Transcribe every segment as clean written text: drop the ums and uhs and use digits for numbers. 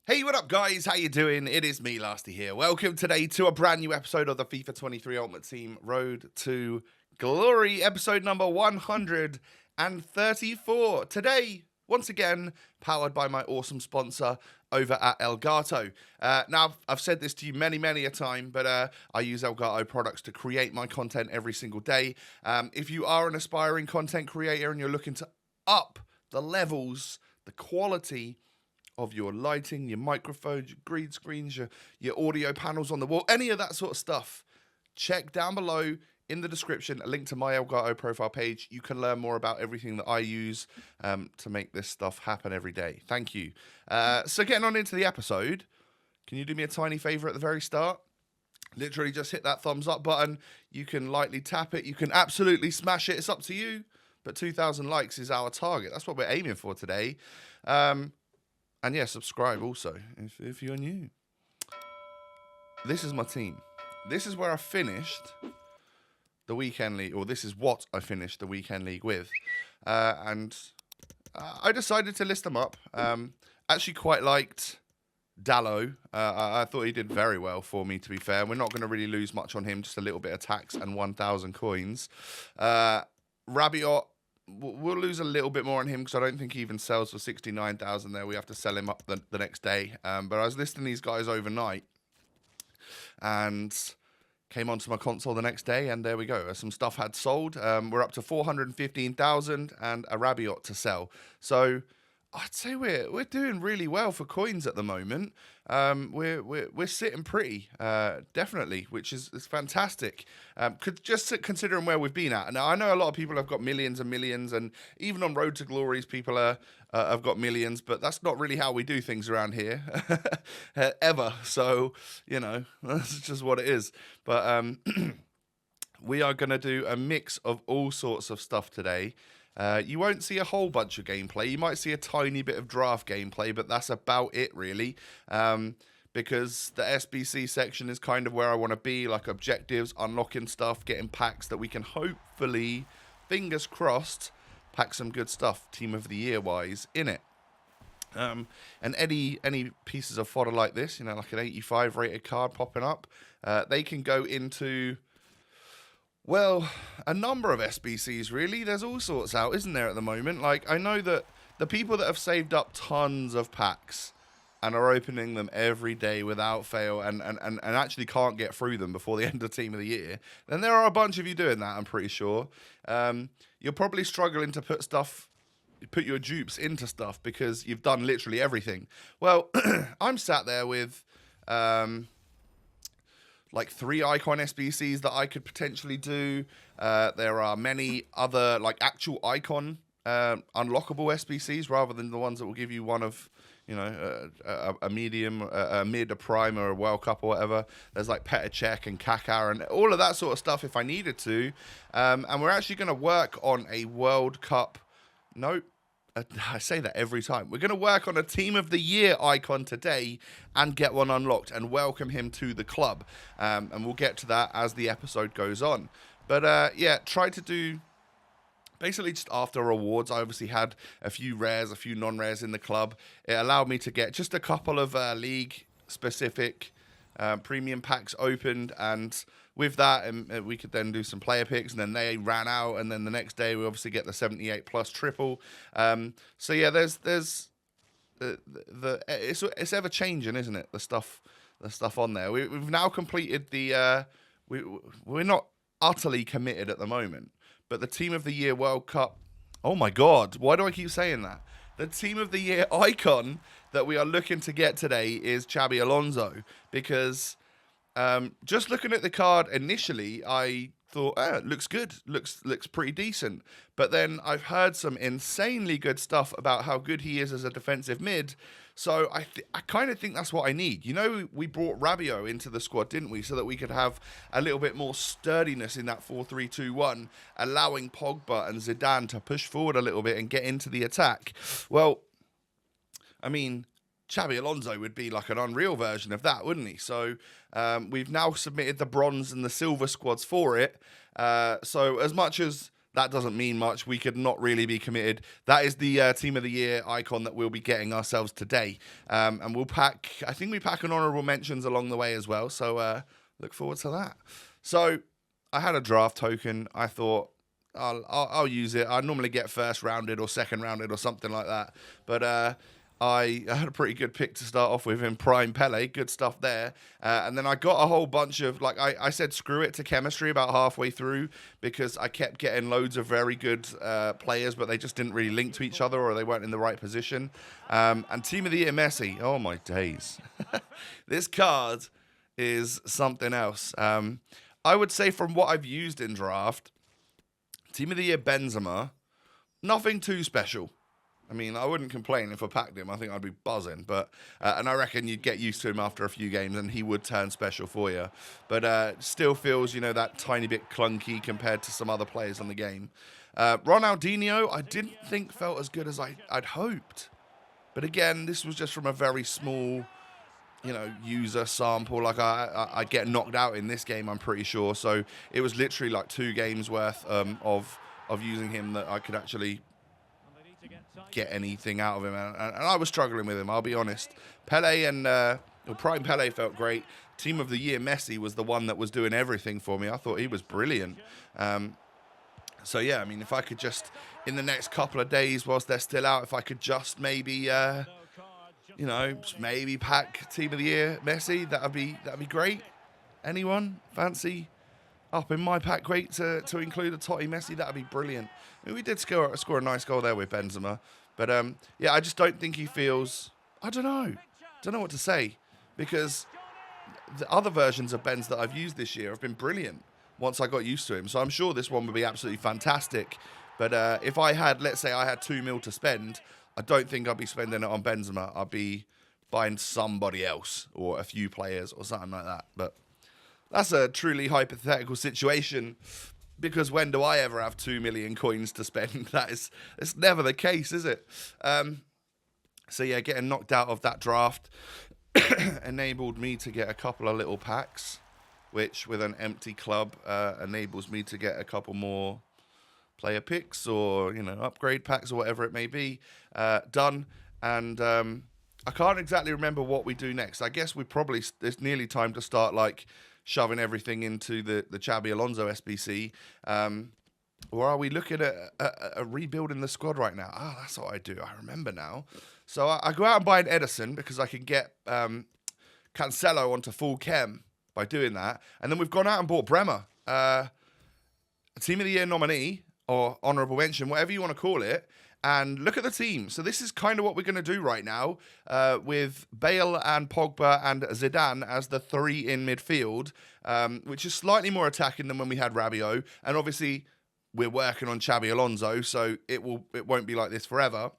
Hey, what up, guys? How you doing? It is me, Lasty here. Welcome today to a brand new episode of the FIFA 23 Ultimate Team Road to Glory, episode number 134. Today, once again, powered by my awesome sponsor over at Elgato. Now, I've said this to you many a time, but I use Elgato products to create my content every single day. If you are an aspiring content creator and you're looking to up the levels, the quality of your lighting, your microphones, your green screens, your audio panels on the wall, any of that sort of stuff, check down below in the description a link to my Elgato profile page. You can learn more about everything that I use to make this stuff happen every day. Thank you. So getting on into the episode, can you do me a tiny favor at the very start? Literally just hit that thumbs up button. You can lightly tap it. You can absolutely smash it. It's up to you. But 2,000 likes is our target. That's what we're aiming for today. And yeah, subscribe also if you're new. This is my team. This is where I finished the weekend league, or this is what I finished the weekend league with. And I decided to list them up. Actually quite liked Dallo. I thought he did very well for me, to be fair. We're not going to really lose much on him, just a little bit of tax and 1,000 coins. Rabiot, we'll lose a little bit more on him because I don't think he even sells for 69,000 there. We have to sell him up the next day. But I was listing these guys overnight and came onto my console the next day, and there we go. Some stuff had sold. We're up to 415,000 and a Rabiot to sell. So I'd say we're doing really well for coins at the moment. We're sitting pretty, definitely, which is fantastic. Just considering where we've been at. Now I know a lot of people have got millions and millions, and even on Road to Glories, people have got millions. But that's not really how we do things around here, ever. So that's just what it is. But we are gonna do a mix of all sorts of stuff today. You won't see a whole bunch of gameplay. You might see a tiny bit of draft gameplay, but that's about it, really. Because the SBC section is kind of where I want to be, like objectives, unlocking stuff, getting packs that we can hopefully, fingers crossed, pack some good stuff, Team of the Year-wise, in it. And any pieces of fodder like this, like an 85 rated card popping up, they can go into... well, a number of SBCs, really. There's all sorts out, isn't there, at the moment? Like, I know that the people that have saved up tons of packs and are opening them every day without fail and actually can't get through them before the end of Team of the Year, then there are a bunch of you doing that, I'm pretty sure. You're probably struggling to put your dupes into stuff because you've done literally everything. Well, I'm sat there with... like 3 icon SBCs that I could potentially do. There are many other like actual icon unlockable SBCs rather than the ones that will give you one of, a medium, a mid, a prime, or a World Cup or whatever. There's like Petr Cech and Kaká and all of that sort of stuff if I needed to. And we're actually going to work on a World Cup. Nope. I say that every time. We're going to work on a Team of the Year icon today and get one unlocked and welcome him to the club. And we'll get to that as the episode goes on. But yeah, try to do basically just after rewards. I obviously had a few rares, a few non-rares in the club. It allowed me to get just a couple of league-specific premium packs opened, and with that, we could then do some player picks, and then they ran out, and then the next day we obviously get the 78 plus triple. So yeah, there's it's ever changing, isn't it? The stuff on there. We've now completed the we're not utterly committed at the moment, but the Team of the Year World Cup. Oh my God, why do I keep saying that? The Team of the Year icon that we are looking to get today is Xabi Alonso, because just looking at the card initially, I thought, it looks good, looks pretty decent. But then I've heard some insanely good stuff about how good he is as a defensive mid. So I kind of think that's what I need. We brought Rabiot into the squad, didn't we? So that we could have a little bit more sturdiness in that 4-3-2-1, allowing Pogba and Zidane to push forward a little bit and get into the attack. Well, I mean, Xabi Alonso would be like an unreal version of that, wouldn't he? So we've now submitted the bronze and the silver squads for it. So as much as that doesn't mean much. We could not really be committed. That is the Team of the Year icon that we'll be getting ourselves today. And we'll pack, I think we pack an honourable mentions along the way as well. So look forward to that. So I had a draft token. I thought, I'll use it. I normally get first rounded or second rounded or something like that. But I had a pretty good pick to start off with in Prime Pele. Good stuff there. And then I got a whole bunch of, like, I said screw it to chemistry about halfway through because I kept getting loads of very good players, but they just didn't really link to each other or they weren't in the right position. And Team of the Year Messi. Oh, my days. This card is something else. I would say from what I've used in draft, Team of the Year Benzema, nothing too special. I mean, I wouldn't complain if I packed him. I think I'd be buzzing. But and I reckon you'd get used to him after a few games and he would turn special for you. But still feels, that tiny bit clunky compared to some other players on the game. Ronaldinho, I didn't think felt as good as I'd hoped. But again, this was just from a very small, user sample. Like I get knocked out in this game, I'm pretty sure. So it was literally like 2 games worth of using him that I could actually get anything out of him, and I was struggling with him, I'll be honest. Pele and Prime Pele felt great. Team of the Year Messi was the one that was doing everything for me. I thought he was brilliant. So yeah, I mean, if I could just in the next couple of days whilst they're still out, if I could just maybe maybe pack Team of the Year Messi, that'd be great. Anyone fancy up in my pack crate to include a TOTY Messi? That'd be brilliant. I mean, we did score a nice goal there with Benzema. But, I just don't think he feels... I don't know what to say. Because the other versions of Benz that I've used this year have been brilliant once I got used to him. So I'm sure this one would be absolutely fantastic. But if I had, let's say I had 2 mil to spend, I don't think I'd be spending it on Benzema. I'd be buying somebody else or a few players or something like that. But that's a truly hypothetical situation. Because when do I ever have 2 million coins to spend? It's never the case, is it? So yeah, getting knocked out of that draft enabled me to get a couple of little packs, which with an empty club enables me to get a couple more player picks or upgrade packs or whatever it may be done. And I can't exactly remember what we do next. I guess it's nearly time to start shoving everything into the Xabi Alonso SBC. Or are we looking at rebuilding the squad right now? That's what I do. I remember now. So I go out and buy an Edison because I can get Cancelo onto full chem by doing that. And then we've gone out and bought Bremer, a Team of the Year nominee or honourable mention, whatever you want to call it. And look at the team. So this is kind of what we're going to do right now with Bale and Pogba and Zidane as the 3 in midfield, which is slightly more attacking than when we had Rabiot. And obviously, we're working on Xabi Alonso, so it won't be like this forever.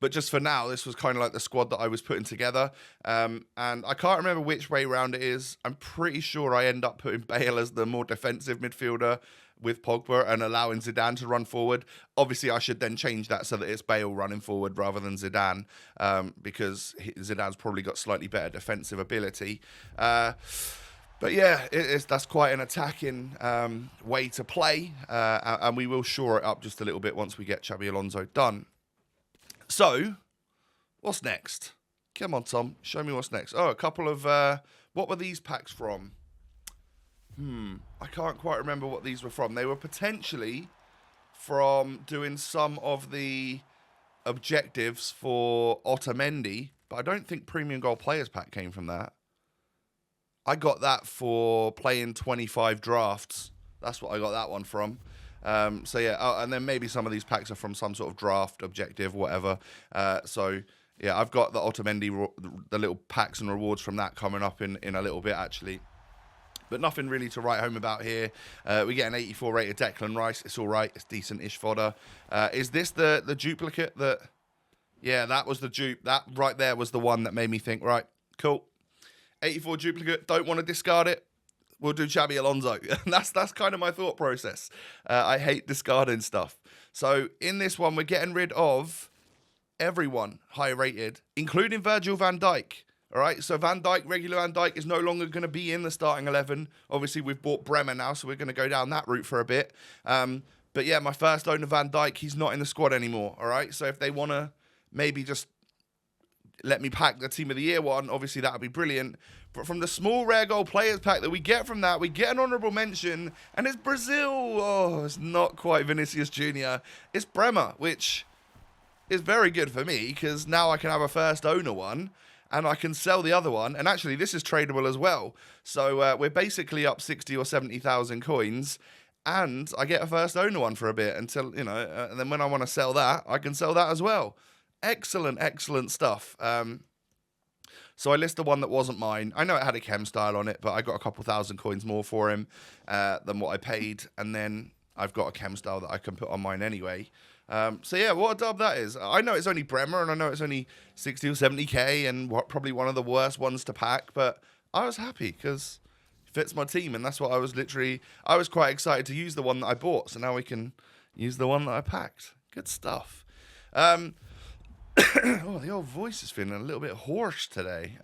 But just for now, this was kind of like the squad that I was putting together. And I can't remember which way round it is. I'm pretty sure I end up putting Bale as the more defensive midfielder with Pogba and allowing Zidane to run forward. Obviously, I should then change that so that it's Bale running forward rather than Zidane, because Zidane's probably got slightly better defensive ability. But yeah, that's quite an attacking way to play, and we will shore it up just a little bit once we get Xabi Alonso done. So, what's next? Come on, Tom, show me what's next. Oh, a couple of... what were these packs from? I can't quite remember what these were from. They were potentially from doing some of the objectives for Otamendi, but I don't think Premium Gold Players Pack came from that. I got that for playing 25 drafts. That's what I got that one from. So yeah, and then maybe some of these packs are from some sort of draft objective, whatever. So yeah, I've got the Otamendi, the little packs and rewards from that coming up in a little bit, actually. But nothing really to write home about here. We get an 84 rated Declan Rice. It's all right. It's decent-ish fodder. Is this the duplicate that... Yeah, that was the dupe. That right there was the one that made me think, right, cool. 84 duplicate. Don't want to discard it. We'll do Xabi Alonso. that's kind of my thought process. I hate discarding stuff. So in this one, we're getting rid of everyone high rated, including Virgil van Dijk. All right, so regular Van Dijk is no longer going to be in the starting 11. Obviously, we've bought Bremer now, so we're going to go down that route for a bit. But yeah, my first owner, Van Dijk, he's not in the squad anymore, all right? So if they want to maybe just let me pack the Team of the Year one, obviously that would be brilliant. But from the small rare gold players pack that we get from that, we get an honourable mention, and it's Brazil. Oh, it's not quite Vinicius Jr. It's Bremer, which is very good for me, because now I can have a first owner one, and I can sell the other one. And actually, this is tradable as well. So we're basically up 60 or 70,000 coins, and I get a first owner one for a bit until, you know, and then when I want to sell that, I can sell that as well. Excellent, excellent stuff. So I list the one that wasn't mine. I know it had a chem style on it, but I got a couple thousand coins more for him than what I paid. And then I've got a chem style that I can put on mine anyway. So yeah, what a dub that is. I know it's only Bremer, and I know it's only 60 or 70k, and probably one of the worst ones to pack, but I was happy because it fits my team, and that's what I was quite excited to use the one that I bought, so now we can use the one that I packed. Good stuff. Oh, the old voice is feeling a little bit hoarse today.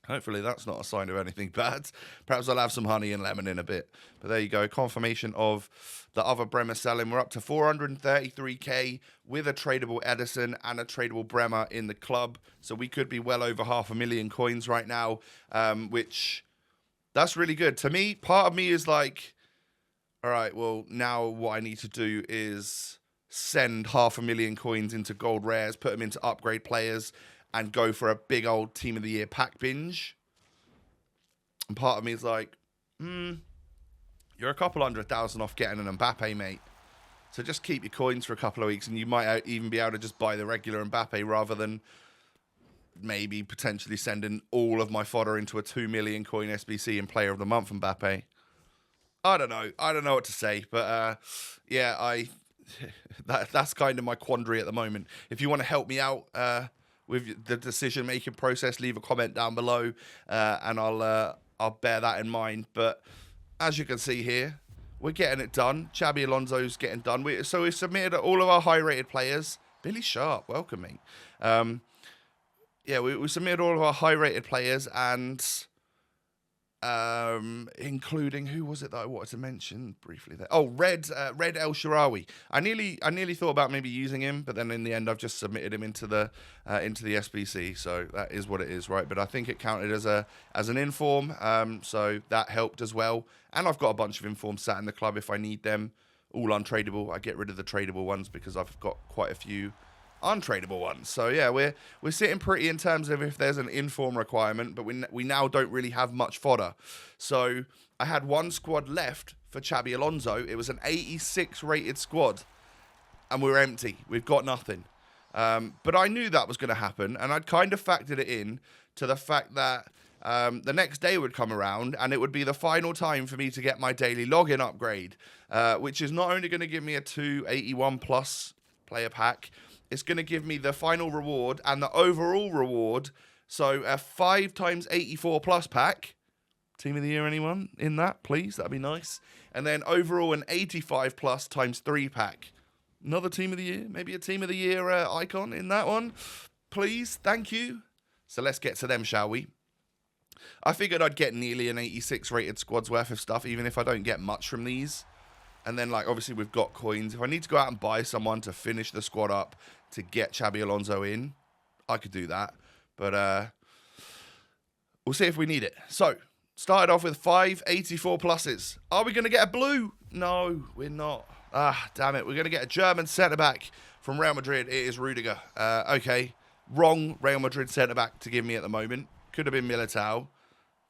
Hopefully that's not a sign of anything bad. Perhaps I'll have some honey and lemon in a bit. But there you go, confirmation of the other Bremer selling. We're up to 433k with a tradable Edison and a tradable Bremer in the club. So we could be well over 500,000 coins right now, which that's really good. To me, part of me is like, all right, well, now what I need to do is send 500,000 coins into gold rares, put them into upgrade players, and go for a big old Team of the Year pack binge. And part of me is like, you're a couple 100,000 off getting an Mbappe, mate. So just keep your coins for a couple of weeks, and you might even be able to just buy the regular Mbappe rather than maybe potentially sending all of my fodder into a 2 million coin SBC and Player of the Month Mbappe. I don't know what to say, but yeah, that's kind of my quandary at the moment. If you want to help me out with the decision-making process, leave a comment down below, and I'll bear that in mind. But as you can see here, we're getting it done. Xabi Alonso's getting done. So we've submitted all of our high-rated players. Billy Sharp, welcome, mate. Yeah, we submitted all of our high-rated players, and including, who was it that I wanted to mention briefly there? Oh, Red El Shaarawy. I nearly thought about maybe using him, but then in the end I've just submitted him into the SBC. So that is what it is, right? But I think it counted as an inform, so that helped as well. And I've got a bunch of informs sat in the club if I need them. All untradeable. I get rid of the tradable ones because I've got quite a few untradeable ones. So yeah, we're sitting pretty in terms of if there's an inform requirement, but we now don't really have much fodder. So I had one squad left for Xabi Alonso. It was an 86 rated squad, and we're empty. We've got nothing. But I knew that was going to happen, and I'd kind of factored it in to the fact that the next day would come around, and it would be the final time for me to get my daily login upgrade, which is not only going to give me a 281 plus player pack, it's going to give me the final reward and the overall reward. So a 5 times 84 plus pack. Team of the Year, anyone in that, please? That'd be nice. And then overall an 85 plus times 3 pack. Another Team of the Year, maybe a Team of the Year icon in that one. Please, thank you. So let's get to them, shall we? I figured I'd get nearly an 86 rated squad's worth of stuff, even if I don't get much from these. And then, like, obviously we've got coins. If I need to go out and buy someone to finish the squad up to get Xabi Alonso in, I could do that. But we'll see if we need it. So, started off with 5 84 pluses. Are we going to get a blue? No, we're not. Ah, damn it. We're going to get a German centre-back from Real Madrid. It is Rudiger. Okay, wrong Real Madrid centre-back to give me at the moment. Could have been Militao,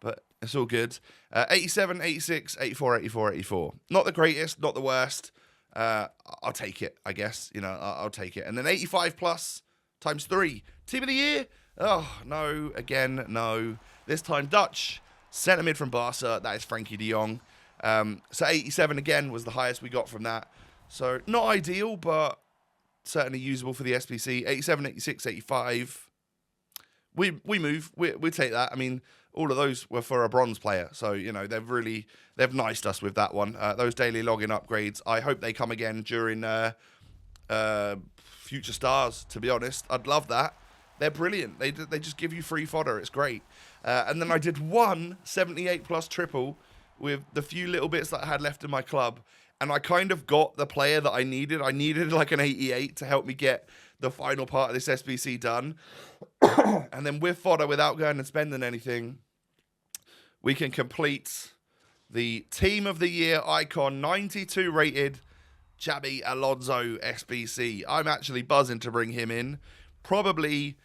but it's all good. 87, 86, 84, 84, 84. Not the greatest, not the worst. I'll take it, I guess. You know, I'll take it. And then 85 plus times 3. Team of the Year? Oh, no. Again, no. This time Dutch. Centre mid from Barca. That is Frankie de Jong. So 87 again was the highest we got from that. So not ideal, but certainly usable for the SPC. 87, 86, 85. We move. We take that. I mean, all of those were for a bronze player. So, you know, they've niced us with that one. Those daily login upgrades, I hope they come again during Future Stars, to be honest. I'd love that. They're brilliant. They just give you free fodder. It's great. And then I did one 78 plus triple with the few little bits that I had left in my club. And I kind of got the player that I needed. I needed like an 88 to help me get the final part of this SBC done. And then with fodder, without going and spending anything, we can complete the Team of the Year icon, 92 rated Xabi Alonso SBC. I'm actually buzzing to bring him in. Probably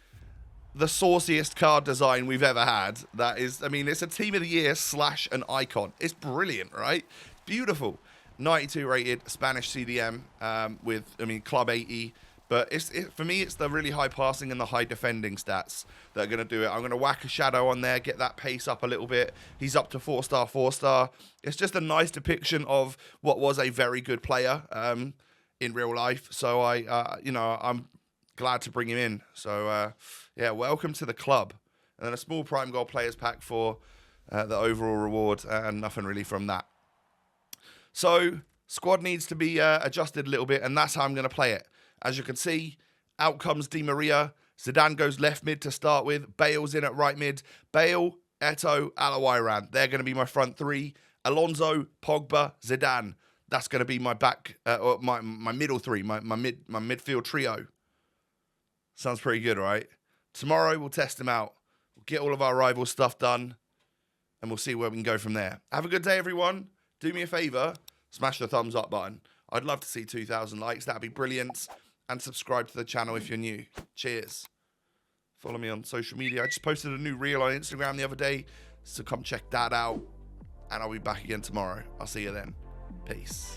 the sauciest card design we've ever had. That is, I mean, it's a Team of the Year / an icon. It's brilliant, right? Beautiful. 92 rated Spanish CDM with, I mean, Club 80. But for me, it's the really high passing and the high defending stats that are going to do it. I'm going to whack a shadow on there, get that pace up a little bit. He's up to 4-star, 4-star. It's just a nice depiction of what was a very good player in real life. So I'm glad to bring him in. So yeah, welcome to the club. And then a small Prime Gold Players Pack for the overall reward, and nothing really from that. So squad needs to be adjusted a little bit, and that's how I'm going to play it. As you can see, out comes Di Maria. Zidane goes left mid to start with. Bale's in at right mid. Bale, Eto'o, Alawairan. They're going to be my front three. Alonso, Pogba, Zidane. That's going to be my back, or my middle three, my midfield trio. Sounds pretty good, right? Tomorrow we'll test them out. We'll get all of our rival stuff done, and we'll see where we can go from there. Have a good day, everyone. Do me a favor, smash the thumbs up button. I'd love to see 2,000 likes. That'd be brilliant. And subscribe to the channel if you're new. Cheers. Follow me on social media. I just posted a new reel on Instagram the other day, so come check that out. And I'll be back again tomorrow. I'll see you then. Peace.